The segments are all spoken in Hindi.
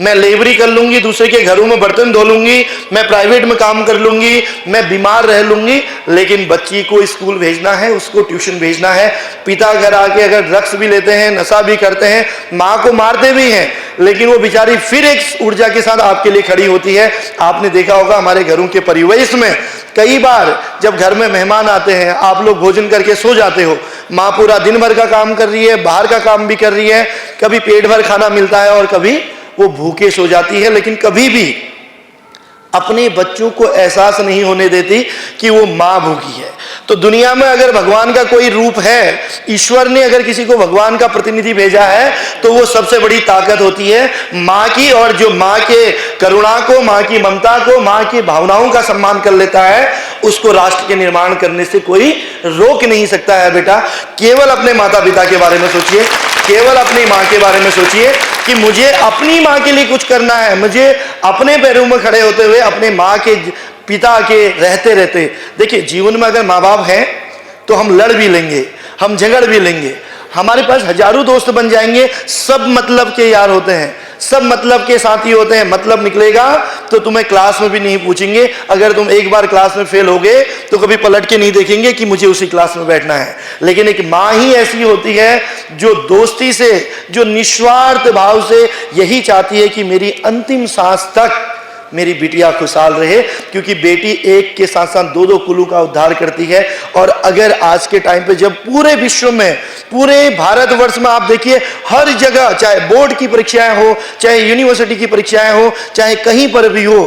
मैं लेबरी कर लूंगी, दूसरे के घरों में बर्तन धो लूंगी, मैं प्राइवेट में काम कर लूंगी, मैं बीमार रह लूंगी, लेकिन बच्ची को स्कूल भेजना है, उसको ट्यूशन भेजना है। पिता घर आके अगर ड्रग्स भी लेते हैं, नशा भी करते हैं, माँ को मारते भी हैं, लेकिन वो बेचारी फिर एक ऊर्जा के साथ आपके लिए खड़ी होती है। आपने देखा होगा हमारे घरों के परिवेश में कई बार जब घर में मेहमान आते हैं, आप लोग भोजन करके सो जाते हो, माँ पूरा दिन भर का काम कर रही है, बाहर का काम भी कर रही है, कभी पेट भर खाना मिलता है और कभी वो भूखे सो जाती है, लेकिन कभी भी अपने बच्चों को एहसास नहीं होने देती कि वो माँ भूखी है। तो दुनिया में अगर भगवान का कोई रूप है, ईश्वर ने अगर किसी को भगवान का प्रतिनिधि भेजा है, तो वो सबसे बड़ी ताकत होती है माँ की। और जो माँ के करुणा को, माँ की ममता को, माँ की भावनाओं का सम्मान कर लेता है, उसको राष्ट्र के निर्माण करने से कोई रोक नहीं सकता है। बेटा, केवल अपने माता पिता के बारे में सोचिए, केवल अपनी माँ के बारे में सोचिए कि मुझे अपनी माँ के लिए कुछ करना है, मुझे अपने पैरों में खड़े होते हुए अपने माँ के, पिता के रहते रहते। देखिए, जीवन में अगर माँ बाप हैं तो हम लड़ भी लेंगे, हम झगड़ भी लेंगे, हमारे पास हजारों दोस्त बन जाएंगे, सब मतलब के यार होते हैं, सब मतलब के साथी होते हैं। मतलब निकलेगा तो तुम्हें क्लास में भी नहीं पूछेंगे, अगर तुम एक बार क्लास में फेल हो गए तो कभी पलट के नहीं देखेंगे कि मुझे उसी क्लास में बैठना है। लेकिन एक माँ ही ऐसी होती है जो दोस्ती से, जो निस्वार्थ भाव से यही चाहती है कि मेरी अंतिम सांस तक मेरी बिटिया खुशहाल रहे, क्योंकि बेटी एक के साथ साथ दो दो कुलों का उद्धार करती है। और अगर आज के टाइम पे जब पूरे विश्व में, पूरे भारतवर्ष में आप देखिए, हर जगह, चाहे बोर्ड की परीक्षाएं हो, चाहे यूनिवर्सिटी की परीक्षाएं हो, चाहे कहीं पर भी हो,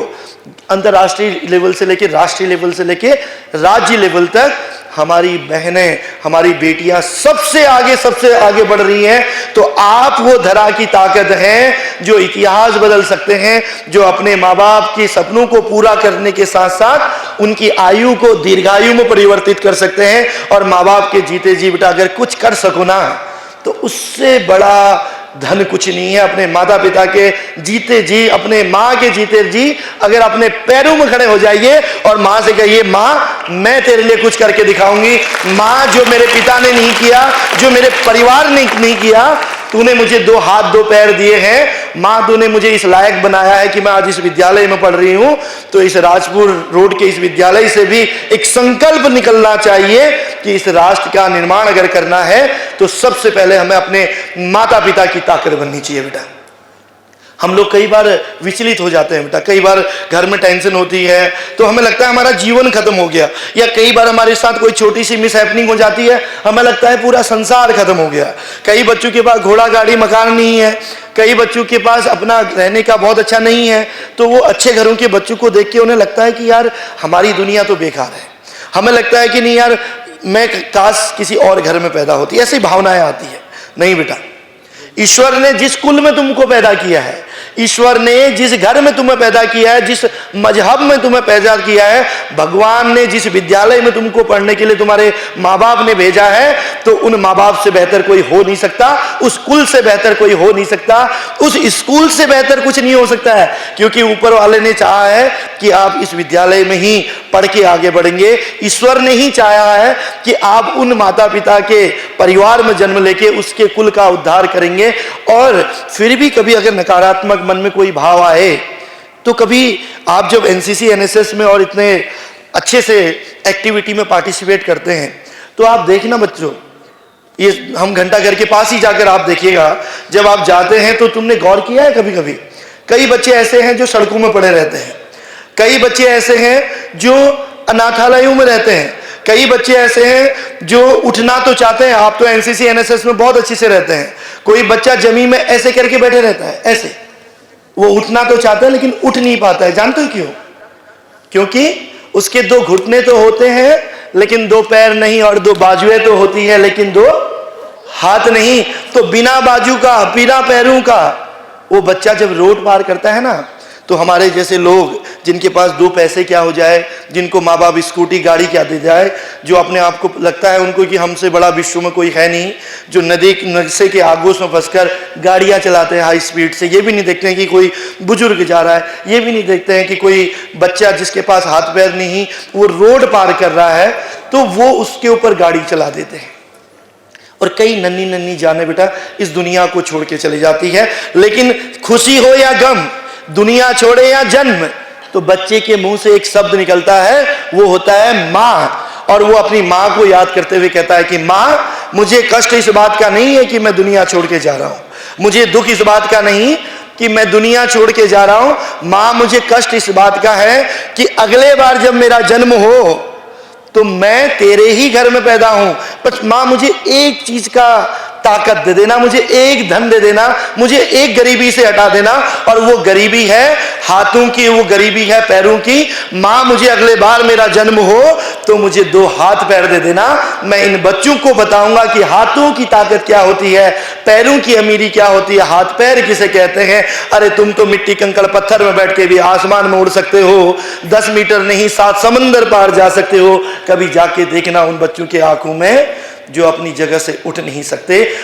अंतर्राष्ट्रीय लेवल से लेकर राष्ट्रीय लेवल से लेकर राज्य लेवल तक हमारी बहनें, हमारी बेटियां सबसे आगे बढ़ रही हैं। तो आप वो धरा की ताकत हैं जो इतिहास बदल सकते हैं, जो अपने माँ बाप के सपनों को पूरा करने के साथ साथ उनकी आयु को दीर्घायु में परिवर्तित कर सकते हैं। और माँ बाप के जीते जी बेटा अगर कुछ कर सको ना, तो उससे बड़ा धन कुछ नहीं है। अपने माता पिता के जीते जी, अपने माँ के जीते जी अगर अपने पैरों में खड़े हो जाइए और माँ से कहिए, माँ मैं तेरे लिए कुछ करके दिखाऊंगी, माँ जो मेरे पिता ने नहीं किया, जो मेरे परिवार ने नहीं किया, तूने मुझे दो हाथ दो पैर दिए हैं, माँ तूने मुझे इस लायक बनाया है कि मैं आज इस विद्यालय में पढ़ रही हूं। तो इस राजपुर रोड के इस विद्यालय से भी एक संकल्प निकलना चाहिए कि इस राष्ट्र का निर्माण अगर करना है तो सबसे पहले हमें अपने माता पिता की ताकत बननी चाहिए। बेटा, हम लोग कई बार विचलित हो जाते हैं बेटा, कई बार घर में टेंशन होती है तो हमें लगता है हमारा जीवन खत्म हो गया, या कई बार हमारे साथ कोई छोटी सी मिस हैपनिंग हो जाती है, हमें लगता है पूरा संसार खत्म हो गया। कई बच्चों के पास घोड़ा गाड़ी मकान नहीं है, कई बच्चों के पास अपना रहने का बहुत अच्छा नहीं है, तो वो अच्छे घरों के बच्चों को देख के उन्हें लगता है कि यार हमारी दुनिया तो बेकार है। हमें लगता है कि नहीं यार, मैं काश किसी और घर में पैदा होती, ऐसी भावनाएं आती है। नहीं बेटा, ईश्वर ने जिस कुल में तुमको पैदा किया है, ईश्वर ने जिस घर में तुम्हें पैदा किया है, जिस मजहब में तुम्हें पैदा किया है, भगवान ने जिस विद्यालय में तुमको पढ़ने के लिए तुम्हारे माँ बाप ने भेजा है, तो उन माँ बाप से बेहतर कोई हो नहीं सकता, उस कुल से बेहतर कोई हो नहीं सकता, उस स्कूल से बेहतर कुछ नहीं हो सकता है। क्योंकि ऊपर वाले ने चाहा है कि आप इस विद्यालय में ही पढ़ के आगे बढ़ेंगे। ईश्वर ने ही चाहा है कि आप उन माता पिता के परिवार में जन्म लेके उसके कुल का उद्धार करेंगे। और फिर भी कभी अगर नकारात्मक मन में कोई भाव आए, तो कभी आप जब एनसीसी एनएसएस में और इतने अच्छे से एक्टिविटी में पार्टिसिपेट करते हैं, तो आप देखना बच्चों, ये हम घंटा घर के पास ही जाकर आप देखिएगा, जब आप जाते हैं तो तुमने गौर किया है कभी कभी, कई बच्चे ऐसे हैं जो सड़कों में पड़े रहते हैं, कई बच्चे ऐसे हैं जो अनाथालयों में रहते हैं, कई बच्चे ऐसे हैं जो उठना तो चाहते हैं, आप तो एनसीसी एनएसएस में बहुत अच्छे से रहते हैं, कोई बच्चा जमीन में ऐसे करके बैठे रहता है, ऐसे, वो उठना तो चाहता है लेकिन उठ नहीं पाता है। जानते हो क्यों? क्योंकि उसके दो घुटने तो होते हैं लेकिन दो पैर नहीं, और दो बाजुएं तो होती है लेकिन दो हाथ नहीं। तो बिना बाजू का, बिना पैरों का वो बच्चा जब रोड पार करता है ना, तो हमारे जैसे लोग जिनके पास दो पैसे क्या हो जाए, जिनको माँ बाप स्कूटी गाड़ी क्या दे जाए, जो अपने आप को लगता है उनको कि हमसे बड़ा विश्व में कोई है नहीं, जो नदी नक्शे के आगोश में फंसकर गाड़ियाँ चलाते हैं हाई स्पीड से, ये भी नहीं देखते हैं कि कोई बुजुर्ग जा रहा है, ये भी नहीं देखते हैं कि कोई बच्चा जिसके पास हाथ पैर नहीं वो रोड पार कर रहा है, तो वो उसके ऊपर गाड़ी चला देते हैं। और कई नन्ही नन्ही जाने बेटा इस दुनिया को छोड़ के चली जाती है। लेकिन खुशी हो या गम, दुनिया छोड़े या जन्म, तो बच्चे के मुंह से एक शब्द निकलता है, वो होता है माँ। और वो अपनी माँ को याद करते हुए कहता है कि माँ, मुझे कष्ट इस बात का नहीं है कि मैं दुनिया छोड़ के जा रहा हूं, मुझे दुख इस बात का नहीं कि मैं दुनिया छोड़ के जा रहा हूं, माँ मुझे कष्ट इस बात का है कि अगले बार जब मेरा जन्म हो तो मैं तेरे ही घर में पैदा हूं। बस माँ मुझे एक चीज का ताकत दे देना, मुझे एक धन दे देना, मुझे एक गरीबी से हटा देना, और वो गरीबी है हाथों की, वो गरीबी है पैरों की। माँ मुझे अगले बार मेरा जन्म हो तो मुझे 2 हाथ पैर दे देना, मैं इन बच्चों को बताऊंगा कि हाथों की ताकत क्या होती है, पैरों की अमीरी क्या होती है, हाथ पैर किसे कहते हैं। अरे तुम तो मिट्टी कंकड़ पत्थर में बैठ के भी आसमान में उड़ सकते हो, 10 मीटर नहीं 7 समंदर पार जा सकते हो। कभी जाके देखना उन बच्चों की आंखों में जो अपनी जगह से उठ नहीं सकते।